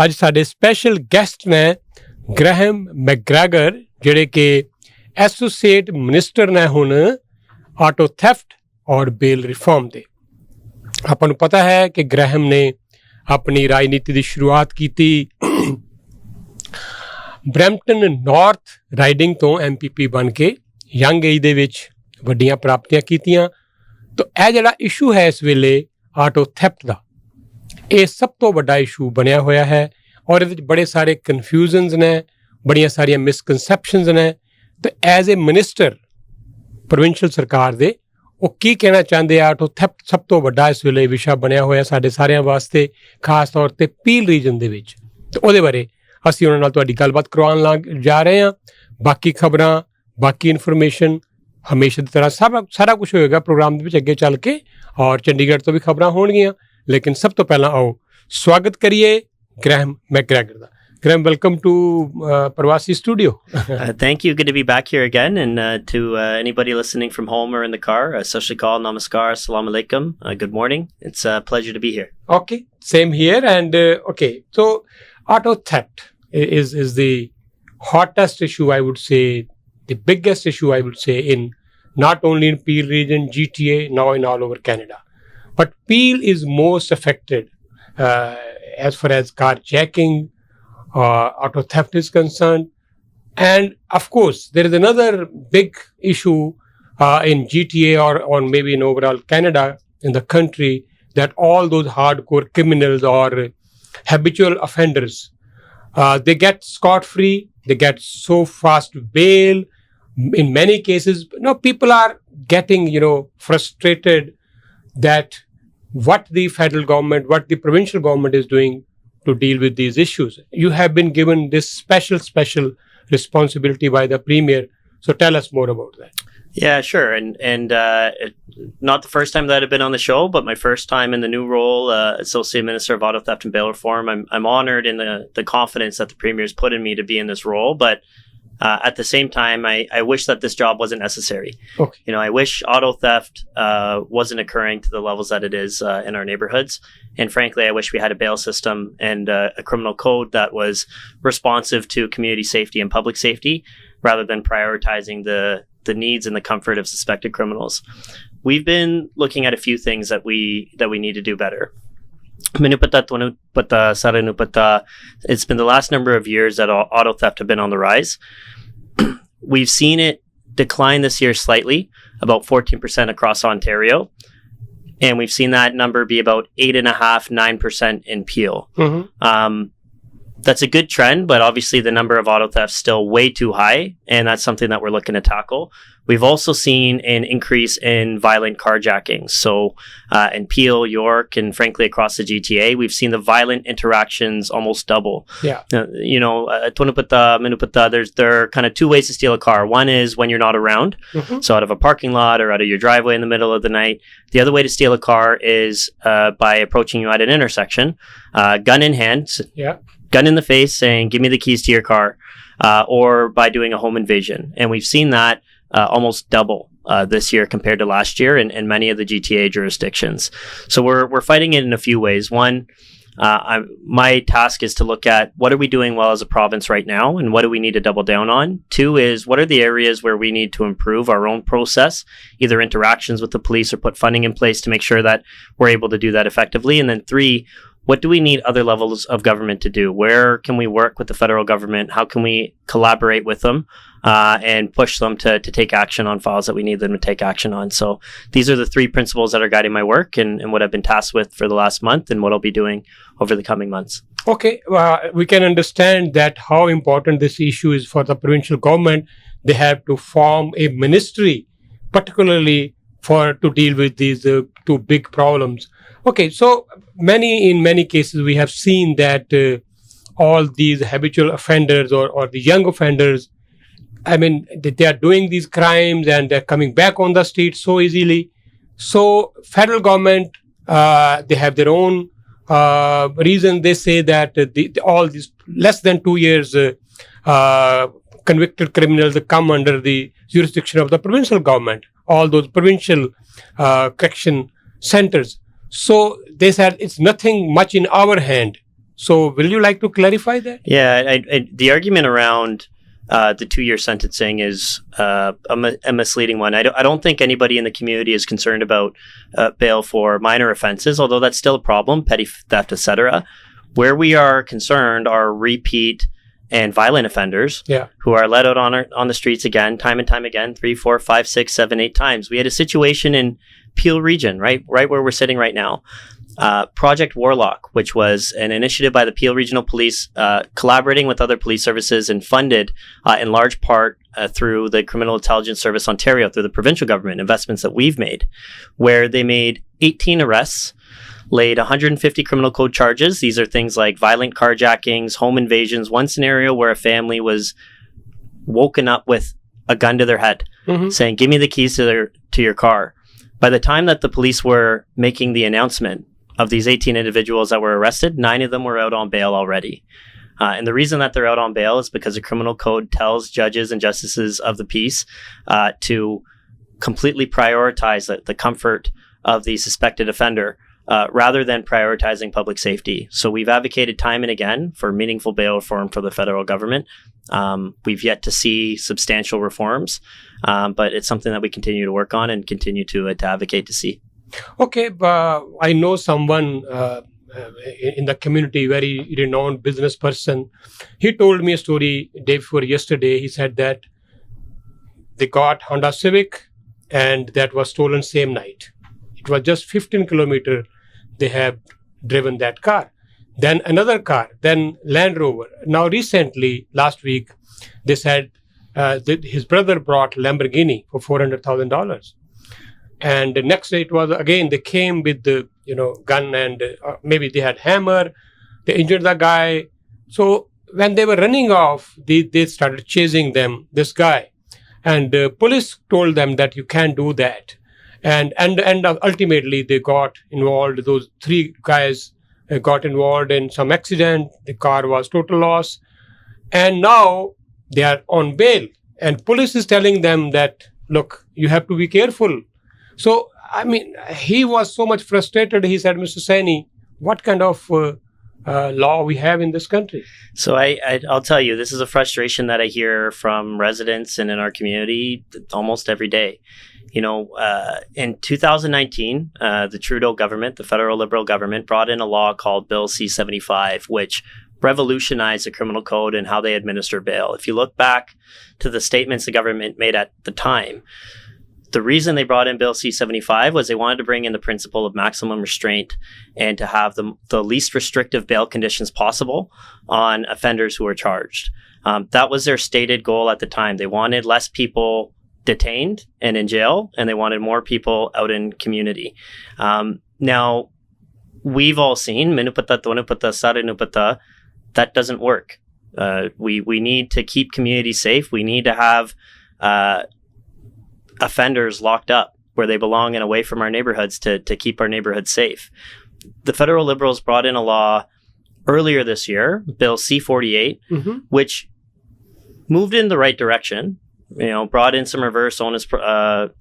ਅੱਜ ਸਾਡੇ special guest ਨੇ ਗ੍ਰੈਹਮ ਮੈਗਰੈਗਰ ਜਿਹੜੇ ਕਿ ਐਸੋਸੀਏਟ ਮਿਨਿਸਟਰ ਨੇ ਹੁਣ ਆਟੋ ਥੈਫਟ ਔਰ ਬੇਲ ਰਿਫਾਰਮ ਦੇ। ਆਪਾਂ ਨੂੰ ਪਤਾ ਹੈ ਕਿ ਗ੍ਰੈਹਮ ਨੇ ਆਪਣੀ ਰਾਜਨੀਤੀ ਦੀ ਸ਼ੁਰੂਆਤ ਕੀਤੀ ਬਰੈਂਪਟਨ ਨਾਰਥ ਰਾਈਡਿੰਗ ਤੋਂ MPP ਬਣ ਕੇ ਯੰਗ ਏਜ ਦੇ ਵਿੱਚ ਵੱਡੀਆਂ ਪ੍ਰਾਪਤੀਆਂ ਕੀਤੀਆਂ। ਤਾਂ ਇਹ ਜਿਹੜਾ ਇਸ਼ੂ ਹੈ ਇਸ ਵੇਲੇ ਆਟੋ ਥੈਫਟ ਦਾ, ਇਹ ਸਭ ਤੋਂ ਵੱਡਾ ਇਸ਼ੂ ਬਣਿਆ ਹੋਇਆ ਹੈ ਔਰ ਇਹਦੇ ਵਿੱਚ ਬੜੇ ਸਾਰੇ ਕਨਫਿਊਜ਼ਨਸ ਨੇ, ਬੜੀਆਂ ਸਾਰੀਆਂ ਮਿਸਕਨਸੈਪਸ਼ਨਸ ਨੇ। ਤੇ ਐਜ਼ ਏ ਮਿਨਿਸਟਰ ਪ੍ਰੋਵਿੰਸ਼ੀਅਲ ਸਰਕਾਰ ਦੇ ਉਹ ਕੀ ਕਹਿਣਾ ਚਾਹੁੰਦੇ ਆ? ਆਟੋ ਥੈਫਟ ਸਭ ਤੋਂ ਵੱਡਾ ਇਸ ਵੇਲੇ ਵਿਸ਼ਾ ਬਣਿਆ ਹੋਇਆ ਸਾਡੇ ਸਾਰਿਆਂ ਵਾਸਤੇ, ਖਾਸ ਤੌਰ 'ਤੇ ਪੀਲ ਰੀਜਨ ਦੇ ਵਿੱਚ। ਤੇ ਉਹਦੇ ਬਾਰੇ ਅਸੀਂ ਉਹਨਾਂ ਨਾਲ ਤੁਹਾਡੀ ਗੱਲਬਾਤ ਕਰਵਾਉਣ ਜਾ ਰਹੇ ਹਾਂ। ਬਾਕੀ ਖਬਰਾਂ, ਬਾਕੀ ਇਨਫੋਰਮੇਸ਼ਨ ਹਮੇਸ਼ਾ ਦੀ ਤਰ੍ਹਾਂ ਸਾਰਾ ਕੁਝ ਹੋਏਗਾ ਪ੍ਰੋਗਰਾਮ ਦੇ ਵਿੱਚ ਅੱਗੇ ਚੱਲ ਕੇ, ਔਰ ਚੰਡੀਗੜ੍ਹ ਤੋਂ ਵੀ ਖਬਰਾਂ ਹੋਣਗੀਆਂ। ਲੇਕਿਨ ਸਭ ਤੋਂ ਪਹਿਲਾਂ ਆਓ ਸਵਾਗਤ ਕਰੀਏ ਗ੍ਰੈਹਮ ਮੈਗਰੈਗਰ ਦਾ। Graham, welcome to Parvasi Studio. Thank you. Good to be back here again. And to anybody listening from home or in the car, Sat Shri Akal, Namaskar, Assalamu Alaikum, good morning. It's a pleasure to be here. Okay, same here. And okay, so auto theft is the hottest issue, I would say, the biggest issue, I would say, in not only in Peel region, GTA, now in all over Canada. But Peel is most affected as far as carjacking, auto theft is concerned. And of course there is another big issue in GTA or maybe in overall Canada, in the country, that all those hardcore criminals or habitual offenders, they get scot-free, they get so fast bail. In many cases, people are getting frustrated that what the federal government, what the provincial government is doing to deal with these issues. You have been given this special responsibility by the Premier. So tell us more about that. Yeah, sure. And not the first time that I've been on the show, but my first time in the new role, Associate Minister of Auto Theft and Bail Reform. I'm honored in the confidence that the Premier has put in me to be in this role, but at the same time, I wish that this job wasn't necessary. Okay. I wish auto theft wasn't occurring to the levels that it is in our neighborhoods. And frankly, I wish we had a bail system and a criminal code that was responsive to community safety and public safety, rather than prioritizing the needs and the comfort of suspected criminals. We've been looking at a few things that we need to do better. It's been the last number of years that auto theft have been on the rise. We've seen it decline this year slightly, about 14% across Ontario. And we've seen that number be about 8.5%, 9% in Peel. Mm-hmm. That's a good trend, but obviously the number of auto thefts still way too high, and that's something that we're looking to tackle. We've also seen an increase in violent carjackings. So in Peel, York, and frankly across the GTA, we've seen the violent interactions almost double. Yeah. There are kind of two ways to steal a car. One is when you're not around, mm-hmm. so out of a parking lot or out of your driveway in the middle of the night. The other way to steal a car is by approaching you at an intersection, gun in hand. Yeah. Gun in the face saying, give me the keys to your car, or by doing a home invasion. And we've seen that almost double this year compared to last year in many of the GTA jurisdictions. So we're fighting it in a few ways. One, my task is to look at what are we doing well as a province right now and what do we need to double down on. Two is what are the areas where we need to improve our own process, either interactions with the police or put funding in place to make sure that we're able to do that effectively. And then three, what do we need other levels of government to do? Where can we work with the federal government? How can we collaborate with them and push them to take action on files that we need them to take action on? So these are the three principles that are guiding my work and what I've been tasked with for the last month and what I'll be doing over the coming months. Okay, we can understand that how important this issue is for the provincial government. They have to form a ministry, particularly to deal with these two big problems. Okay, so in many cases we have seen that all these habitual offenders or the young offenders, I mean, they are doing these crimes and they're coming back on the street so easily. So federal government, they have their own reason. They say that all these less than 2 years convicted criminals come under the jurisdiction of the provincial government, all those provincial correction centers. So they said it's nothing much in our hand. So will you like to clarify that? Yeah, the argument around the 2-year sentencing is a misleading one. I don't think anybody in the community is concerned about bail for minor offenses, although that's still a problem, petty theft, etc. Where we are concerned are repeat and violent offenders who are let out on the streets again, time and time again, 3, 4, 5, 6, 7, 8 times. We had a situation in Peel region, right where we're sitting right now. Project Warlock, which was an initiative by the Peel Regional Police, collaborating with other police services and funded in large part through the Criminal Intelligence Service Ontario, through the provincial government, investments that we've made, where they made 18 arrests, laid 150 criminal code charges. These are things like violent carjackings, home invasions, one scenario where a family was woken up with a gun to their head, saying, "Give me the keys to your car." By the time that the police were making the announcement of these 18 individuals that were arrested, 9 of them were out on bail already. And the reason that they're out on bail is because the criminal code tells judges and justices of the peace to completely prioritize the comfort of the suspected offender rather than prioritizing public safety. So we've advocated time and again for meaningful bail reform for the federal government. We've yet to see substantial reforms, but it's something that we continue to work on and continue to advocate to see. Okay, I know someone in the community, very renowned business person. He told me a story day before yesterday. He said that they got Honda Civic and that was stolen same night. It was just 15 kilometers they have driven that car. Then another car, then Land Rover. Now recently, last week, they said his brother brought Lamborghini for $400,000. And the next day it was again, they came with the gun and maybe they had hammer, they injured the guy. So when they were running off, they started chasing this guy. And police told them that you can't do that. And ultimately they got involved. Those 3 guys got involved in some accident. The car was total loss. And now they are on bail. And police is telling them that, look, you have to be careful. So, I mean, he was so much frustrated. He said, Mr. Saini, what kind of law we have in this country? So I'll tell you, this is a frustration that I hear from residents and in our community almost every day. In 2019, the Trudeau government, the federal Liberal government, brought in a law called Bill C-75, which revolutionized the criminal code and how they administer bail. If you look back to the statements the government made at the time, the reason they brought in Bill C-75 was they wanted to bring in the principle of maximum restraint and to have the least restrictive bail conditions possible on offenders who are charged. That was their stated goal at the time. They wanted less people detained and in jail, and they wanted more people out in community. Now, we've all seen, that doesn't work. We need to keep communities safe. We need to have offenders locked up where they belong and away from our neighborhoods to keep our neighborhoods safe. The federal Liberals brought in a law earlier this year, Bill C-48, which moved in the right direction, brought in some reverse onus,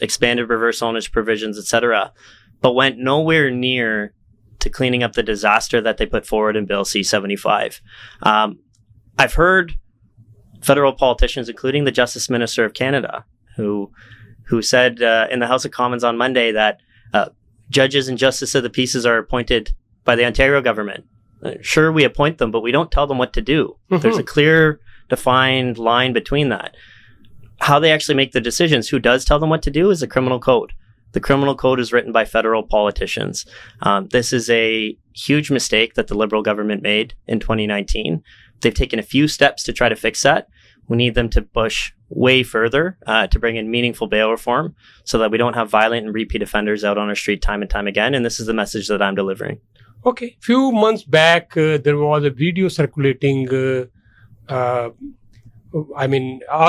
expanded reverse onus provisions, etc., but went nowhere near to cleaning up the disaster that they put forward in Bill C-75. I've heard federal politicians, including the Justice Minister of Canada, who said in the House of Commons on Monday that judges and justice of the peace are appointed by the Ontario government. Sure, we appoint them, but we don't tell them what to do. There's a clear, defined line between that. How they actually make the decisions, who does tell them what to do, is the criminal code. The criminal code is written by federal politicians. This is a huge mistake that the Liberal government made in 2019. They've taken a few steps to try to fix that. We need them to push way further to bring in meaningful bail reform so that we don't have violent and repeat offenders out on our street time and time again. And this is the message that I'm delivering. Okay. Few months back, there was a video circulating, all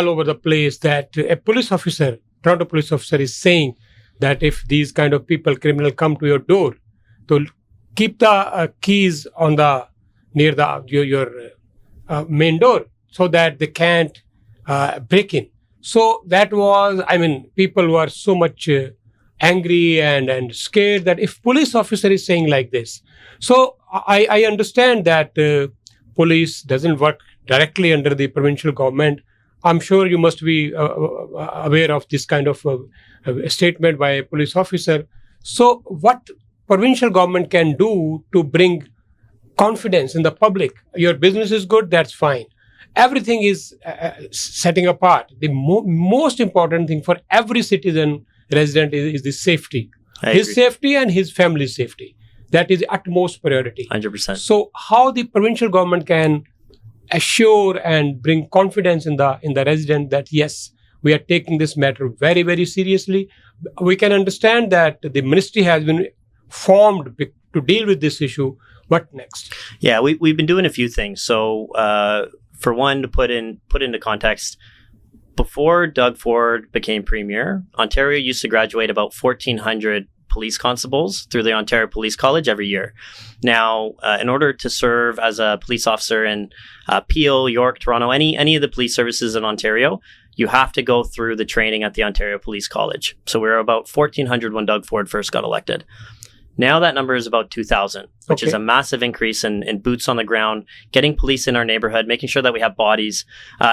over the place that a police officer, Toronto police officer, is saying that if these kind of criminal come to your door, to keep the keys on near your main door so that they can't break in. So that was, people were so much angry and scared that if police officer is saying like this. So I understand that police doesn't work directly under the provincial government. I'm sure you must be aware of this kind of statement by a police officer. So what provincial government can do to bring confidence in the public? Your business is good, that's fine. Everything is setting apart. The most important thing for every citizen resident is the safety. His safety and his family's safety. That is the utmost priority. 100%. So how the provincial government can assure and bring confidence in the resident that yes, we are taking this matter very, very seriously. We can understand that the ministry has been formed to deal with this issue. What next? Yeah, we've been doing a few things. So for one, to put into context, before Doug Ford became premier, Ontario used to graduate about 1,400 police constables through the Ontario Police College every year. Now, in order to serve as a police officer in Peel, York, Toronto, any of the police services in Ontario, you have to go through the training at the Ontario Police College. So we were about 1,400 when Doug Ford first got elected. Now that number is about 2,000, which is a massive increase in boots on the ground, getting police in our neighborhood, making sure that we have bodies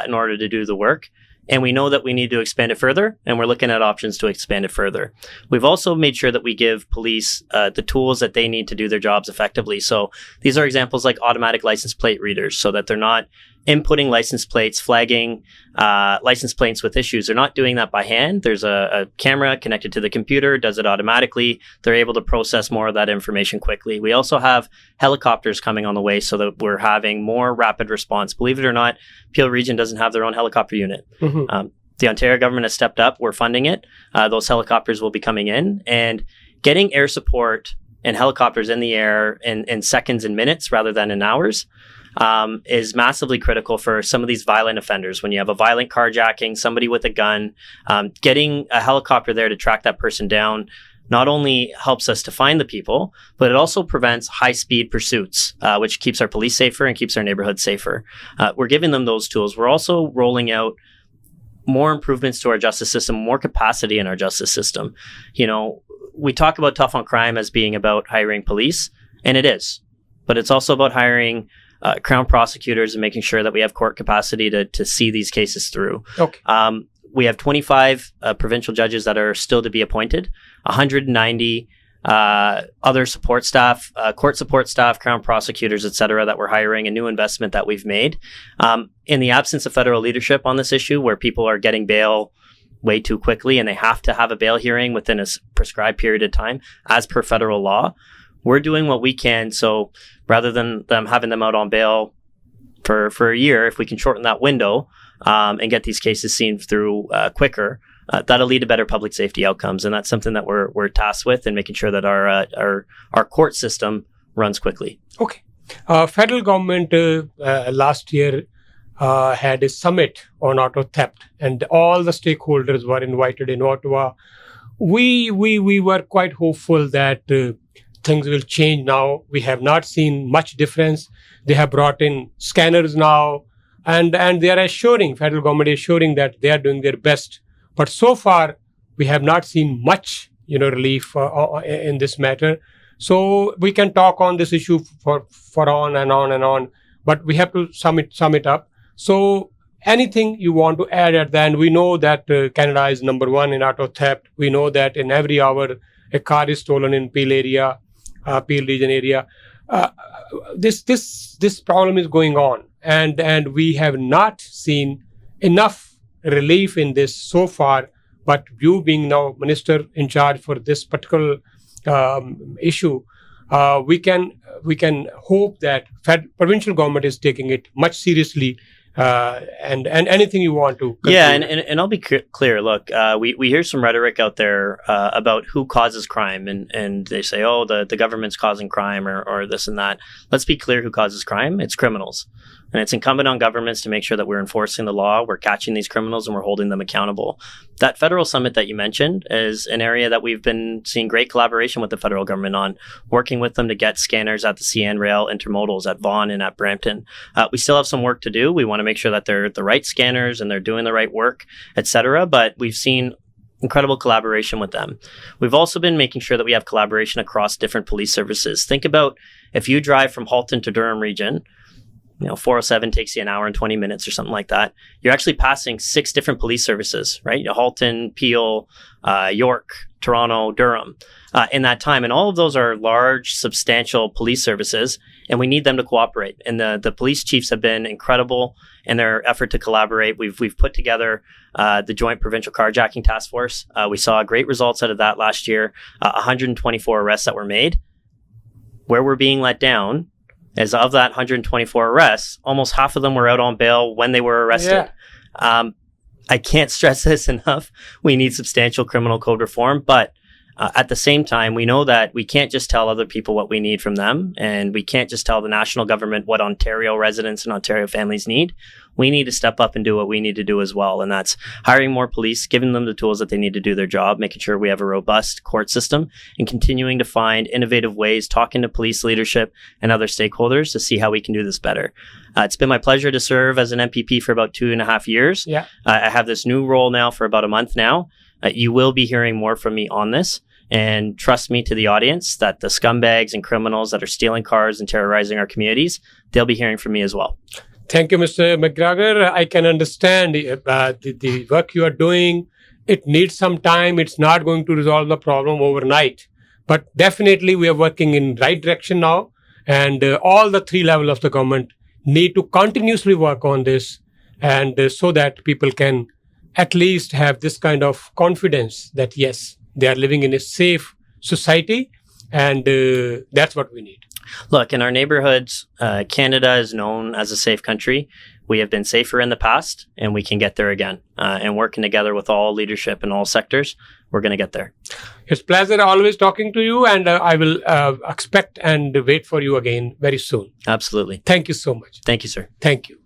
in order to do the work. And we know that we need to expand it further, and we're looking at options to expand it further. We've also made sure that we give police the tools that they need to do their jobs effectively. So these are examples like automatic license plate readers, so that they're not inputting license plates, flagging license plates with issues. They're not doing that by hand. There's a camera connected to the computer, does it automatically. They're able to process more of that information quickly. We also have helicopters coming on the way so that we're having more rapid response. Believe it or not, Peel Region doesn't have their own helicopter unit. Mm-hmm. The Ontario government has stepped up. We're funding it. Those helicopters will be coming in, and getting air support and helicopters in the air in seconds and minutes rather than in hours is massively critical for some of these violent offenders. When you have a violent carjacking, somebody with a gun, getting a helicopter there to track that person down not only helps us to find the people, but it also prevents high-speed pursuits, which keeps our police safer and keeps our neighborhoods safer. We're giving them those tools. We're also rolling out more improvements to our justice system, more capacity in our justice system. You know, we talk about tough on crime as being about hiring police, and it is, but it's also about hiring Crown prosecutors and making sure that we have court capacity to see these cases through. Okay. We have 25 provincial judges that are still to be appointed, 190 other support staff, court support staff, Crown prosecutors, et cetera, that we're hiring, a new investment that we've made. In the absence of federal leadership on this issue, where people are getting bail way too quickly and they have to have a bail hearing within a prescribed period of time, as per federal law, we're doing what we can. So rather than them having them out on bail for a year, if we can shorten that window and get these cases seen through quicker, that'll lead to better public safety outcomes. And that's something that we're tasked with, and making sure that our court system runs quickly. Okay. Federal government last year had a summit on auto theft, and all the stakeholders were invited in Ottawa. We were quite hopeful that things will change now. We have not seen much difference. They have brought in scanners now, and they are assuring, federal government is assuring that they are doing their best. But so far, we have not seen much, relief in this matter. So we can talk on this issue for on and on and on, but we have to sum it up. So anything you want to add at the end? We know that Canada is number one in auto theft. We know that in every hour a car is stolen in Peel region area. This problem is going on, and we have not seen enough relief in this so far. But you being now minister in charge for this particular issue, we can hope that provincial government is taking it much seriously. And anything you want to conclude. Yeah, and I'll be clear. Look, we hear some rhetoric out there about who causes crime, and they say, oh, the government's causing crime or this and that. Let's be clear who causes crime. It's criminals. And it's incumbent on governments to make sure that we're enforcing the law, we're catching these criminals, and we're holding them accountable. That federal summit that you mentioned is an area that we've been seeing great collaboration with the federal government on, working with them to get scanners at the CN Rail intermodals at Vaughan and at Brampton. We still have some work to do. We want to make sure that they're the right scanners and they're doing the right work, et cetera. But we've seen incredible collaboration with them. We've also been making sure that we have collaboration across different police services. Think about if you drive from Halton to Durham region, 407 takes you an hour and 20 minutes or something like that. You're actually passing 6 different police services, right? Halton, Peel, York, Toronto, Durham, in that time. And all of those are large, substantial police services, and we need them to cooperate. And the police chiefs have been incredible in their effort to collaborate. We've put together the Joint Provincial Carjacking Task Force. We saw great results out of that last year, 124 arrests that were made. Where we're being let down is of that 124 arrests, almost half of them were out on bail when they were arrested. Yeah. I can't stress this enough. We need substantial criminal code reform, but at the same time, we know that we can't just tell other people what we need from them, and we can't just tell the national government what Ontario residents and Ontario families need. We need to step up and do what we need to do as well, and that's hiring more police, giving them the tools that they need to do their job, making sure we have a robust court system, and continuing to find innovative ways, talking to police leadership and other stakeholders to see how we can do this better. It's been my pleasure to serve as an MPP for about 2.5 years. Yeah. I have this new role now for about a month now. You will be hearing more from me on this. And trust me to the audience that the scumbags and criminals that are stealing cars and terrorizing our communities, they'll be hearing from me as well. Thank you, Mr. McGregor. I can understand the work you are doing. It needs some time. It's not going to resolve the problem overnight. But definitely we are working in right direction now. And all the 3 levels of the government need to continuously work on this, and so that people can at least have this kind of confidence that, yes, they are living in a safe society, and that's what we need. Look, in our neighborhoods, Canada is known as a safe country. We have been safer in the past, and we can get there again. And working together with all leadership in all sectors, we're going to get there. It's a pleasure always talking to you, and I will expect and wait for you again very soon. Absolutely. Thank you so much. Thank you, sir. Thank you.